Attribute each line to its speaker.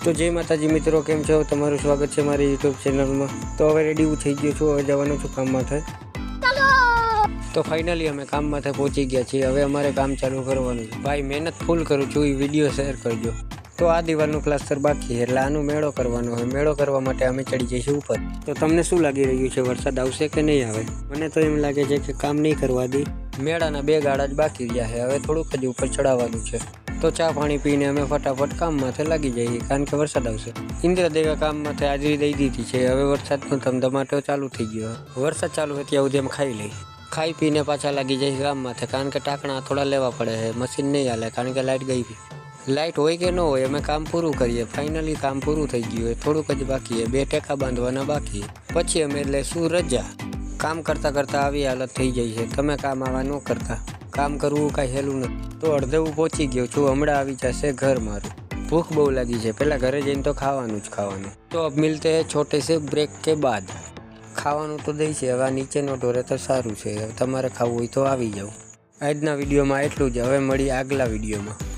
Speaker 1: તો જય માતાજી મિત્રો, કેમ છો? તમારું સ્વાગત છે મારી યુટ્યુબ ચેનલમાં। તો હવે રેડી થઈ ગયો છું, હવે જવાનું છું કામમાંથી। તો ફાઇનલી અમે કામમાંથી પહોંચી ગયા છીએ। હવે અમારે કામ ચાલુ કરવાનું છે। ભાઈ મહેનત ફૂલ કરું છું, એ વિડીયો શેર કરજો। તો આ દિવાલનું પ્લાસ્ટર બાકી છે, એટલે આનું મેળો કરવાનો હોય। મેળો કરવા માટે અમે ચડી જઈશું ઉપર। તો તમને શું લાગી રહ્યું છે, વરસાદ આવશે કે નહીં આવે? મને તો એમ લાગે છે કે કામ નહીં કરવા દે। મેળાના 2 ગાળા જ બાકી રહ્યા છે, હવે થોડુંક જ ઉપર ચડાવવાનું છે। તો ચા પાણી પીને અમે ફટાફટ કામમાંથી લાગી જઈએ, કારણ કે વરસાદ આવશે। ઇન્દ્રદેવે કામમાંથી હાજરી દઈ દીધી છે। હવે વરસાદનો ધમધમાટો ચાલુ થઈ ગયો। વરસાદ ચાલુ હોય ત્યાં સુધી અમે ખાઈ લઈએ। ખાઈ પીને પાછા લાગી જઈએ કામમાંથી, કારણ કે ટાંકણા થોડા લેવા પડે છે। મશીન નહીં હાલે, કારણ કે લાઇટ ગઈ હતી। લાઇટ હોય કે ન હોય, અમે કામ પૂરું કરીએ। ફાઇનલી કામ પૂરું થઈ ગયું, થોડુંક જ બાકી છે। 2 ટેકા બાંધવાના બાકી, પછી અમે લેશું રજા। કામ કરતાં કરતાં આવી હાલત થઈ જાય છે। તમે કામ આવા ન કરતા, કામ કરવું કાંઈ હેલું નથી। તો અડધે હું પહોંચી ગયો છું, હમણાં આવી જશે ઘર મારું। ભૂખ બહુ લાગી છે, પહેલાં ઘરે જઈને તો ખાવાનું જ ખાવાનું। તો અબ મિલતે હૈ છોટે સે બ્રેક કે બાદ। ખાવાનું તો દઈ છે, હવે નીચેનો ઢોરે તો સારું છે। તમારે ખાવું હોય તો આવી જાઓ। આજના વિડીયોમાં એટલું જ, હવે મળીએ આગલા વિડીયોમાં।